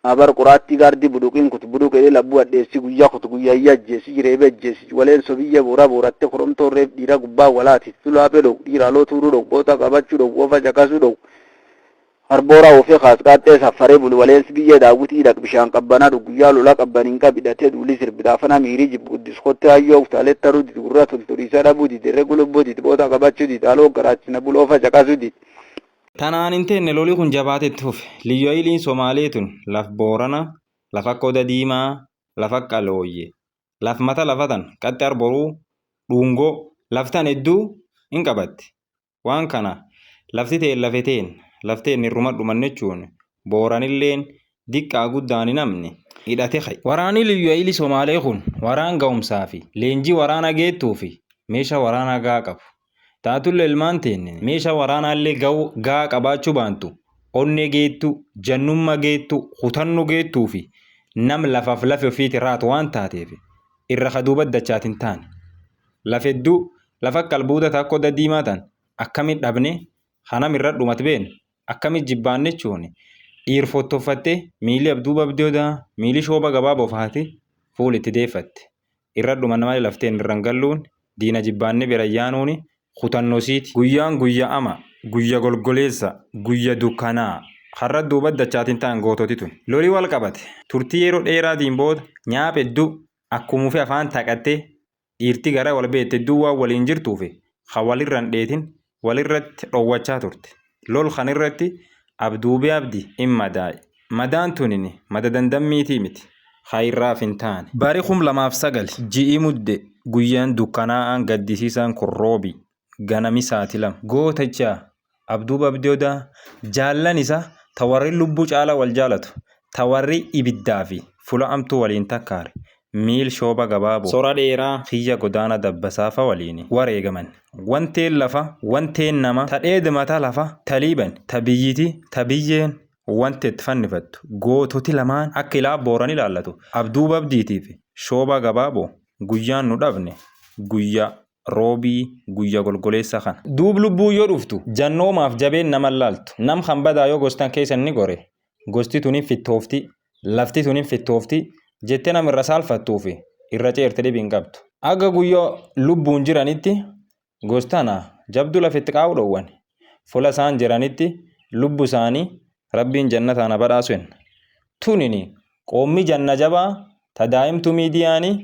abar quraatti gardi buduqin kut buduqe labbu addeessi guyyaa kut guyyaa yajjeesi jireebe jeesi waleen sobiyya bora boratte koromtoo reef dhiira gubbaa walaati tulaape dhow dhiira loo tuuruu dhow boota qabachuu dhow ofa caqasuu dhow harbora ofii khaaskaatee safaree bulu waleensi biyya daawwitii dhaq bishaan qabbanaa guyyaa lola qabbaniin qabidhatee duuli sirbidaafana miirii jibbuuddis kottee hayyoo utaaleettaruu didi gurra tolturiisa dhabuu didi dirree gulubboo didi boota qabachuu didi haaloo garaachina buloo ofa caqasuu didi. Tanaan hin teenne lolii kun jabaatetti fufe liyyooyiliin Somaaleetun laf Boorana lafa Koda Diimaa lafa Qalooyye laf mata lafatan qaxxi arboruu dhuungoo laftan hedduu hin qabatte waan kana lafti ta'e lafeteen lafteen irruma dhumanne jechuun Booranilleen diqqaa guddaan namni hidhate khay. Waraanni liyyooyilii Somaalee kun waraan ga'umsaa fi leenjii waraana geettuu fi meeshaa waraanaa gaa qabu. Taatulle ilmaan teenne meeshaa waraanaallee gaa qabaachuu baantu onnee geettu jannumma geettu hutannu geettuu fi nam lafaaf lafe ofiiti raatu waan taateef irra kaduuba dachaatiin taane lafedduu lafa qalbuuda takko daddiimaa tan akkamit dhabne hanam irra dhumat been akkamit jibbaanne jechuun dhiirfottoffatte miilli abduuba abdoodaa miilli shooba gabaaboo faate fuulitti deeffatte irra dhuman malee lafteen irraan galluun diina jibbaanne bira yaanuuni. Kutannosiiti guyyaan guyya ama guyya golgoleessa guyya dukkanaa har'a duuba dachaatiin ta'an goototi tun lolii wal qabate turtii yeroo dheeraatiin booda nyaaphe hedduu akkuma fi afaan taqattee dhiirti gara wal beette hedduu waan waliin jirtuufi kan walirraan dheetin walirratti dhoowwachaa turte lol kan irratti abduubee abdi hin madaa'e madaan tunin mada dandammiitii miti hayirraaf hin taane bari 2009 ji'i mudde guyyaan dukkanaa'aan gaddisiisaan kun roobi. Ganami saatilam gootacha abduuba abdoodaa jaallan isa tawarri lubbuu caalaa wal jaalatu tawarri ibiddaa fi fula amtuu waliin takkaare miil shooba gabaaboo sora dheeraa xiyya godaana dabbasaafa waliin wareegaman wanteen lafa wanteen nama tadheed mata lafa taliiban tabiyyiti tabiyyeen wanteetti fannifattu goototi lamaan akka ilaa booran ilaallatu abduuba abdiitiif shooba gabaaboo guyyaan nu dhabne guyyaa roobii guyya golgoleessa kan duub lubbuu yoo dhuftu jannoomaaf jabeen nama laaltu nam kan badaa yoo gostan keessan ni gore gosti tunin fittoofti lafti tunin fittoofti jettee nam irra saalfattuufi irra ceerte dhibiin qabdu aga guyyaa lubbuun jiranitti gostana jabdu lafitti qaa'u dhowwan fula isaan jiranitti lubbu isaanii rabbiin jannataana badhaasuun tunini qoommi janna jabaa tadaa'imtu miidiyaanii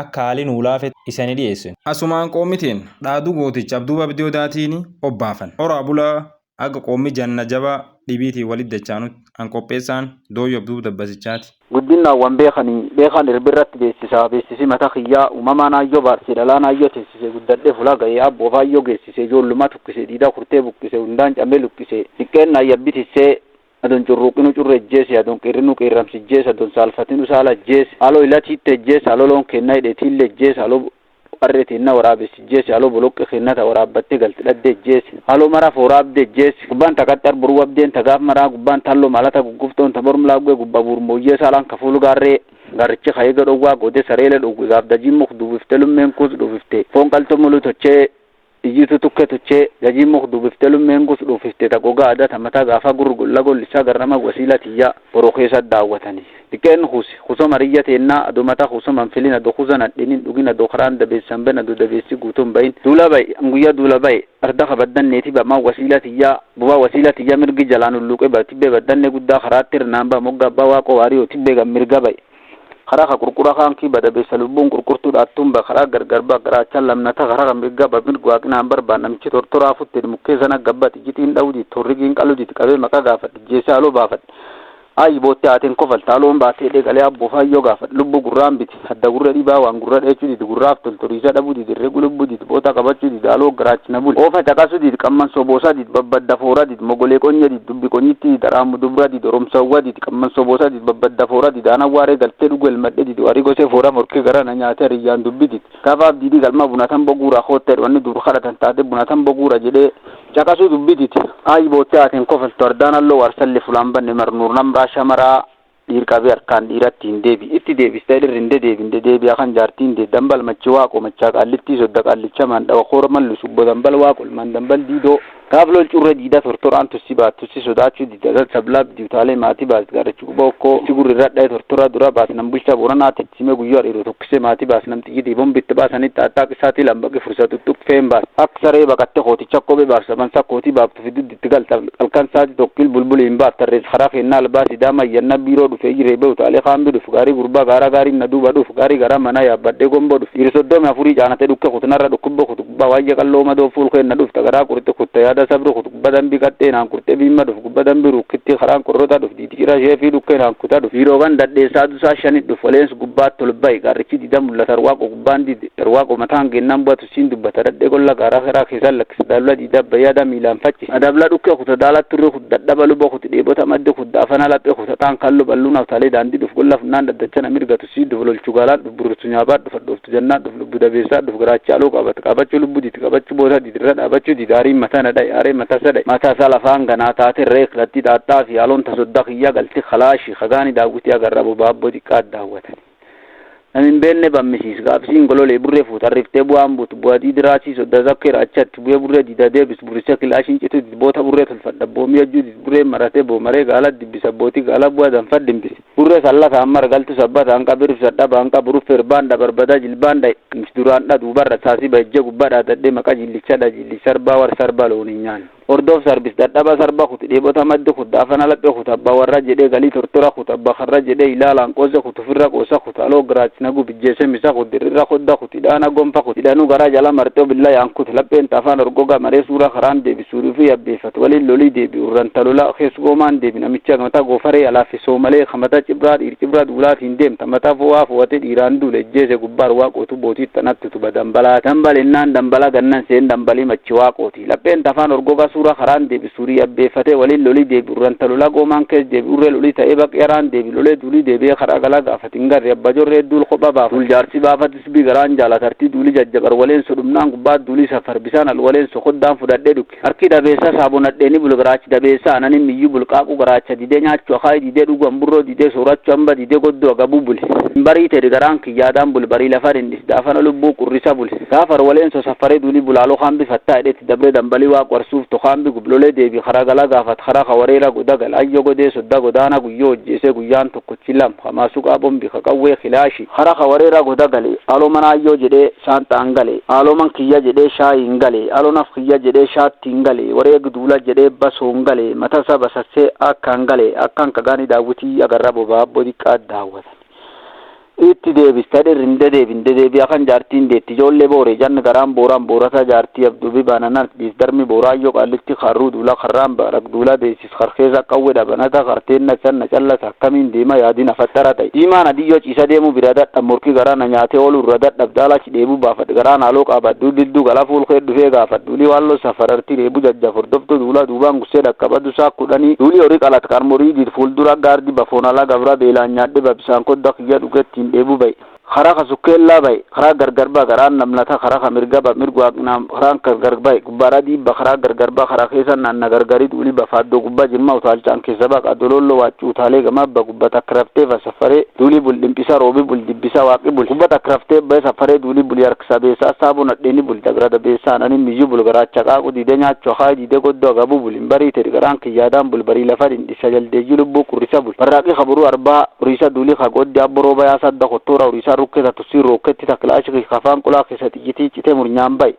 akka haaliin ulaafet isanii dhiyeessun. Asumaan qoomitiin dhaaduu gooticha abduuba abdiyoodaatiin obbaafan. Horaa bulaa aga qoommi janna jabaa dhibiitii walit dachaanutti an qopheessaan dooyyo abduuba dabbasichaati. Guddinaawwan beekan irbirratti beeksisi mata kiyyaa uumamaan hayyoo baarsee dhalaan hayyoo teessisee guddadhee fulaa gahee abboof hayyoo geessisee ijoollummaa tukkisee diidaa kurtee buqqisee hundaan cammee luqqisee xiqqeen nayyabbitisee adon curruqinu currejjeesi adon qirrinu qirramsijjeesi adon saalfatinu saalajjeesi haaloo ilatiittejjeesi haaloo loon kennaa hidheetiilejjeesi haaloo qarreetiinna waraabessijjeesi haaloo boloqqe kennata waraabbattee galtidhaddeejjeesi haaloo maraaf waraabdeejjeesi gubbaan taqaxxi arboruu abdeen tagaaf maraa gubbaan talloo malata gugguftoon taborm laagwee gubba burmooyyee saalaan kafuul gaarree gaarichi kayeega dhowwaa godee sareele dhowwe gaafdajiin muk dubbifte lummeen kuus dhuufifte foon qalxomulu tochee iyyitu tukke tochee jajiin muk dubbifte lummeen kuus dhuufifte tagogaa aadaa tamataa gaafa gurgulla gollisaa garnama wasiila tiyyaa boroo keessa daawwatanii diqqeen kuso mariyya teennaa adomata kuso manfilin ado kusan hadhinin dhugin ado karaan dabeessan ben ado dabeessi guutuun bayin duula bayi anguyyaa duula bayi arda kabaddanneeti bamaa wasiila tiyyaa bubaa wasiila tiyyaa mirgi jalaan ulluqe ba tibbee baddanne guddaa karaatti irnaan ba mogga abbaa waaqoo waarii tibbee gam mirga bayi karaa ka qurqura kaanki badabeessa lubbuun qurqurtuu dhaattuun ba karaa gargar ba garaachaan lamnata karaa kan mirga ba mirga waaqinaan barbaan namichi tortoraa futte mukkee sana gabbati jitiin dhawdi torrigiin qaluditi qabee maqaa gaafadhe jeessaa aloo baafadhe ayi bootte aateen kofaltaaloon baatee dheegalee abboofa yoo gaafadhe lubbu gurraan biti hadda gurra dhibaa waan gurra dheechuu diti gurraaf toltoriisa dhabuu diti reegu lubbuu diti boota qabachuu diti aloo garaachina buli oofa caqasuu diti qamman soboosaa diti babbadda foora diti mogolee qonya diti dubbi qonyitti diti daraamu dubra diti oromsawwa diti qamman soboosaa diti babbadda foora diti aanan waaree galtee dhugu elmadhe diti warii gosee foora morkee gara na nyaatee riyyaan dubbi diti kaafaaf diti galma bunatan boguura hootteed wanni dur kadhatan taate bunatan boguura jedhee caqasuu dubbi diti ayi bootte aateen kofaltu ardaan alloo warsalli fulaan banne marnuur namraa shamaraa dhiirqabee harkaan dhiiratti hin deebi itti deebistee dhirrinde deebi'a kan jaartiin dee dambal machi waaqo machaa qaallittii sodda qaallicha maan dhawa koora mallu subbo dambal waaqo ilmaan dambal diidoo Kaaflol curre diida tortoraan tussi baattussi sodaachuu diida sablaab diutaalee maatii baas gaarachuu bokkoo sigurri radhaa tortora dura baas nam bulchaa boranaa titsime guyyoo dhiiroo tokkisee maatii baas nam xiyyitii bombitti baasanitti attaaq isaatii lambaqi fursatu tuqqfeen baas akka saree baqatte kooticha kophee baas sabansa kootii baaftu fiduddi itti galta halkan saati tokkil bulbuliin baas tarrees karaa kennaa albaa sidaama iyyanna biiroo dhufee jiree beutaalee kaambi dhufu gaarii gurbaa gaara gaarii na duuba dhufu gaarii garaa manaa yaabbadhee gomboo dhufu dhiiri soddomi afurii caanate dhukke kutunarra dhukkubbo kutubbaa waayya qalloo madoo fuul kenna dhufta garaa qurte kutta yaada sabru kutubba dambi qaxxee naan kurte bimma dhufu gubba dambi rukkitti karaan korrota dhufu diitira sheefii dhukke naan kuta dhufu yeroogan dadheessaa dusaa shanit dhufu waleensu gubbaat tolbai gaarichi dida mul'ata arwaaqo gubbaan dide arwaaqo mataan gennaan bu'atu siin dubbata dadhee golla gaaraa feraa keessaa lakkisa daabla diida bayyaada miilaan facci adabla dhukke kuta daala turre kut dadhaba luba kut dheebota madde kut daafana laphee kuta taan kallo balluun awtaalee daandii dhufu golla funnaan daddachana mirgatu sii dhufu lolchu gaalaan dhufu burrutu nyaabaat dhufa dhuftu jannaan dhufu lubbu dabeessaa dhufu garaachaaloo qabata qabachuu lubbu diiti qabachuu boota diidirra dhaabachuu diidaariin mataa nadhae aaree mataa sadhae mataa isaa lafaan ganaa taate reek latti xaaxxaa fi haaloon tasoddaa kiyyaa galti kalaashi kagaani daawwitii agarra bobaabboo xiqqaat daawwatan namin beenne bammisiis gaafsiin gololee burree fuutarriftee bu'aan buutu bu'adii diraasii sodda zakkeera achatti bu'ee burree diida deebis burrisee kilaashiin citu boota burree tolfadha boomii ajjuu burree maratee boomaree gaala dibbisa booti gaala bu'aa danfa dimbise burree sallata amma galtu sabbata hanqa birif sadhaba hanqa buruf firbaanda barbada jilbaanda duraandha duubarra saasii bajjee gubbadhaa dadhee maqa jillichadha jilli sarbaa war sarbaa looniin nyaanne ordoof sarbis dadhaba sarba kuti dheebota madde kut daafana laphee kut abbaa warra jedhee galii tortora kut abbaa karra jedhee ilaalaan qoose kut ofirra qoosa kut aloo giraachina gubijjeese misa kut dirrirra kodda kut hidhaana gonfa kut hidhanuu garaa jala marxee billaa yaankut lapheen taafaan orgoga maree suuraa karaan deebisuurii fi yabbeeffatu waliin lolii deebi'u urranta lola keessugoomaan deebi namicha mataa goofaree alaafisoo malee kamata cibraa dhiir cibraa duulaatiin deemta mataa fo'aa fo'atee dhiiraan duule ejjeese gubbaar waaqootu bootii tanatti tuba dambalaa dambalinnaan dambala gannan seen dambalii machi waaqooti lapheen taafaan orgoga suuraa karaan deebisuurii yabbeeffatee waliin lolii deebi'u urranta lola goomaan keessa deebi'u urree lolii ta'ee baqeeraan deebi lolee duulii deebi'ee karaa galaa gaafatiin garri abba jorree duul kopha baaf jaarsi baafatis bi garaan jaalatartii duulii jajjabar waleen sodhumnaan gubbaa duulii safar bisaan al waleen sokoddaan fudhadhee dhukke harki dabeessa saabonadheeni bulgaraachi dabeessa ananin miyyuu bulqaaquu garaacha didee nyaachuu akaayii didee dhugu hamburroo didee soorachuu hamba didee goddoo agabuu bule barii tedi garaan kiyyaadaan bul barii lafar hindis daafana lubbuu qurrisa bule gaafar waleen so safaree duulii bulaaloo kaambi fattaa hidheetti dabree dambalii waaq warsuuf tokaambi gublolee deebi karaa galaa gaafat karaa kawareera godagal ayyo godee sodda godaana guyyoo hojjeesee guyyaan tokkochi lam hamaasuu qaabombi kakawwee kilaashi karaa kawareera godagale aloo manaayyoo jedhee saantaan gale aloo man kiyya jedhee shaayiin gale aloo naf kiyya jedhee shaattiin gale wareeg duula jedhee basoon gale matasa basassee akkaan gale akkaan kagaani daawwitii agarra bobaabboo xiqqaat daawwatan itti deebistadhe rinde deebi akan jaartiin deetti ijoollee boore janna garaan booraan boorata jaartii abduubi baananan bis darmi booraayyoo qallitti karruu duula karraan barak duula deessis karkeessa qawwe dhabanata karteenna canna callata akkamiin deema yaadiin afattara ta'e diimaan adiyyoo ciisa deemu bira dadhab morkii garaana nyaatee oolu irra dadhab daalachi dheebuu baafadhe garaan haaloo qaabaddu didduu gala fuulkee dhufee gaafadduulii waalloo safararti dheebuu jajja fordoftu duula duubaan gussee dhaqqabaddu saa kudhanii duulii horii qalat karmorii dir fuuldura gaardi bafoonalaa gabra beelaan nyaadhe babisaan kodda kiyya dhugettiin dheebuu bay karaa kasukkeellaa bay karaa gargarba garaan namlata karaa kamirgaba mirgwaaqnaam karaan gargarbay gubbaara diibba karaa gargarba karaa keessa naanna gargarii duulii bafaaddoo gubbaa jimma utaalchaan keessa baqa dolollo waachuu utaalee gamaabba gubbata kraftee safaree duulii bul dhimpisa roobi bul dibbisa waaqi bul gubbata kraftee bay safaree duulii bul yarkisa beesaa saaboo nadheeni bul dagrada beesaa nanin miyyuu bul garaacha qaaqu diidee nyaachuu haa diidee goddoo agabuu bul hin barii teri garaan kiyyaadaan bul barii lafa dhindhisa jaldeeyyii lubbuu qurrisa bul barraaqii kaburuu arbaa uriisa duulii kagoddi abboroo bayaa sadda kottoora uriisa rukketa tusii rokketti taklaashi kafaan qulaa keessatti ijjitii citee murnyaan bay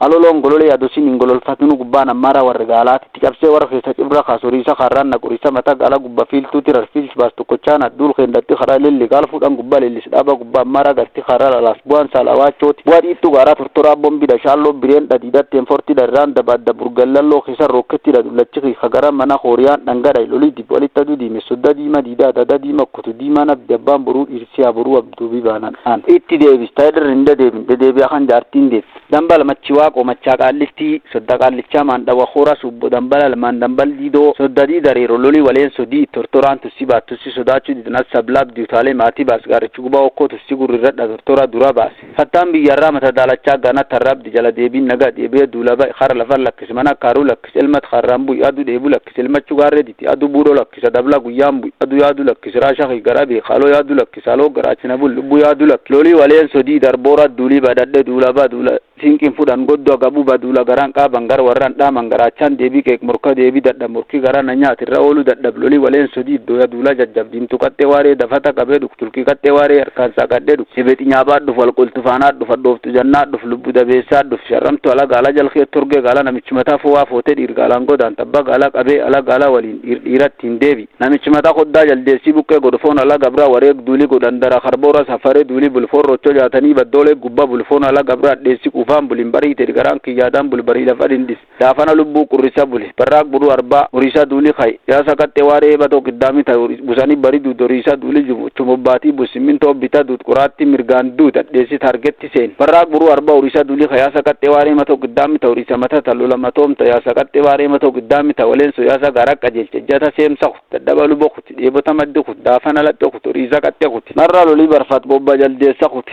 alolon golole yadusin ingololfatinu gubbaan ammaara warra gaalaatti cabsee warra keessa cibra kaasuriisa karraan naquriisa mata gaala gubba fiiltuuti rarfiils baas tokkochaan adduul keendatti karaa lilli gaal fuudhan gubbaa lillis dhaaba gubbaa ammaara garti karaa lalaas bu'aan saalawaachooti bu'aa dhiittu gaaraa tortoraa bombida shaalloo bireen dhadiidatteen forti dharraan dabaadda burgallalloo keessa rokketti dhadullachi kagara mana hooriyaan dhangadha lolii dib walitti aduu diime sodda diima diidaa dada diima kutu diimaan abdi abbaan boruu dhiirsiyaa boruu abduubii baanan aan itti deebis taayidar hin dedeebi'a kan jaartiin deebi dambala machiwaa qomachaa qaallitti sodda qaallichaa maandhawa hoora subbo dambala lamaan dambal diidoo soddadii dareero lolii waleen sodii tortoraan tussi baattussi sodaachuu didanas sablaab diutaalee maatii baas gaarichi gubaa okkoo tussi gurrirradha tortora dura baase fattaan biyyarraa mata daalachaa gaana tarraabdi jala deebiin nagaa deebee duulaba kara lafan lakkis mana kaaruu lakkis elmat karraan bu'i aduu dheebuu lakkis elmachuu gaarreediti aduu buudhoo lakkisa dabla guyyaan bu'i aduu yaaduu lakkis raashakii gara beekaaloo yaaduu lakkis aloo garaachina bul lubbuu yaaduu lakkis lolii waleen sodii darboora duulii badadhe duulaba duula sinqin fudhan goddo gabu badula garan qaban gar warran daman garachan debi kek murka debi dadda murki garan nyaati rawlu dadda loli walen sodi do ya dula jajjabdin tu katte ware dafata qabe duk tulki katte ware arkan sakadde duk sebeti nyaba du fal qultu fana du fadoftu jannat du lubu da besa du sharamtu ala gala jal khir turge gala namichmata fo wa fote dir galango dan tabba gala qabe ala gala walin iratin debi namichmata qodda jal desi bukke godfon ala gabra ware duli godandara kharbora safare duli bulfor rocho jatani badole gubba bulfon ala gabra desi kufam bulin bari te garan ki yadan bul bari la fadin dis dafana lubu kurisa buli barak buru arba urisa duli khay ya sakatte ware bato kidami ta busani bari du dorisa duli jumu chumobati busimin to bita dut kurati mirgan du desi target sen barak buru arba urisa duli khay ya sakatte ware mato kidami ta urisa mata talula matom ta ya sakatte ware mato kidami ta walen so ya sa garak ajel jata sem sa dabalu bokut ebo tamaddu dafana la to urisa katte kut narra loli barfat bobba jal de sa kut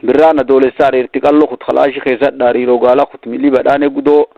birana dole sar irtiqallo kut khalashi khaysa dari rogala kut mili badane gudo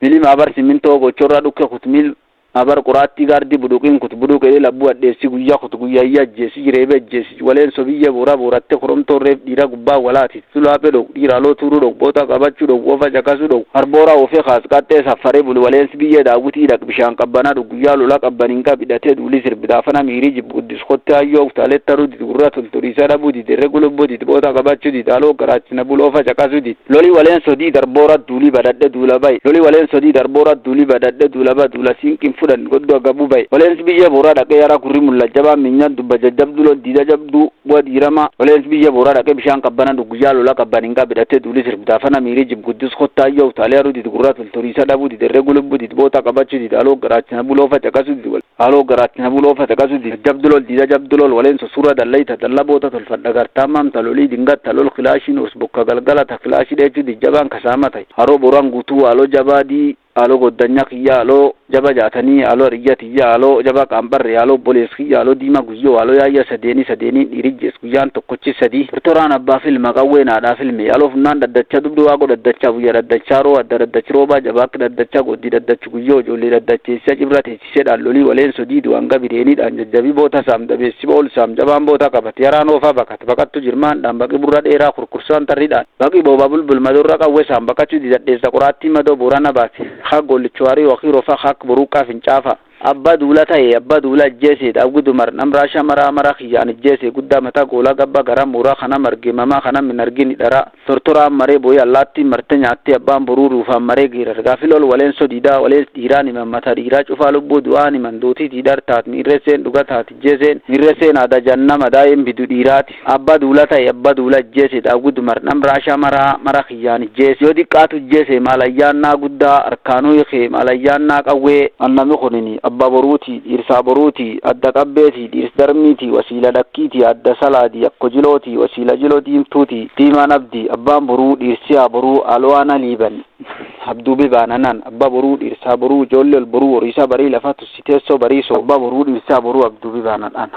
mili mabar siminto go chorra dukke kut mil abar qurati gardi budukin kut buduke labu adde siguya kut guya yajje sirebe jesi walen sobiye bora boratte khoromto reb dira gubba walati sulape do dira lo turu do bota gabachu do wofa jakasu do arbora ofe khas katte safare bul walen sibiye da guti dak bishan qabana do guya lo la qabbaninga bidate duli sir bidafana miri jibudis khotta ayo tale taru di guratul turisa da budi de regulo budi bota gabachu di dalo garachna bul ofa jakasu di loli walen sodi darbora duli badadde dulabai loli walen sodi darbora duli badadde dulaba dulasinkin dan goddo gabu bay walen biye bora da yara kurimul lajaba minnya dubba jabdulo dida jabdu wadi rama walen biye bora da bishan kabana du guyalo la kabaninga bidate duli sir bidafana miri jib guddus khotta yo taliaru di guratul turisa dabu di regulo budi bota kabachu di dalo garachna bulo fa takasu di wal alo garachna bulo fa takasu di jabdulo dida jabdulo walen sura dallaita dallabota tul fadagar tamam taloli dinga talol khilashin usbukka galgala ta khilashi de di jaban kasamata haro boran gutu alo jabadi alo godanya kiya alo jaba jatani alo riyati ya alo jaba kambar alo boleski alo dima guyo alo ya sadeni dirijes kuyan to kochi sadi torana ba film magawe na da film alo funan daddacha dubdu wago daddacha buya daddacha ro daddacha roba jaba daddacha godi daddacha guyo joli daddacha sajibrate sida loli walen sodidu anga bireni dan jabi bota sam da be sibol sam jaba bota kabati yarano fa bakat to jirman dan bagi burra era kurkursan tarida bagi bobabul bul madurra ka wesam bakachu di dadde sakurati mado burana basi khagol chwari wa khiro fa khak buruka finchafa abba dulata ye abba dula jese da gudu mar namrasha mara khiyan jese gudda mata gola gabba garam mura khana marge mama khana minargini dara tortora mare boy allati martanya atti abba bururu fa mare gira gafilol walen sodida walen irani mamata dira chufalu budwani mandoti didar tat miresen dugata jesen miresen ada jannama daim bidu dirati abba dulata ye abba dula jese da gudu mar namrasha mara khiyan jese yodi qatu jese malayanna gudda arkanu ye malayanna qawe annami khonini abba boruti irsa boruti adda qabbeti irsdarmiti wasila dakkiti adda saladi yakojiloti wasila jiloti imtuti timan abdi abba boru irsia boru alwana liban abdu bi bananan abba boru irsa boru jollel boru irsa bari lafatu siteso bari so abba boru irsa boru abdu bi bananan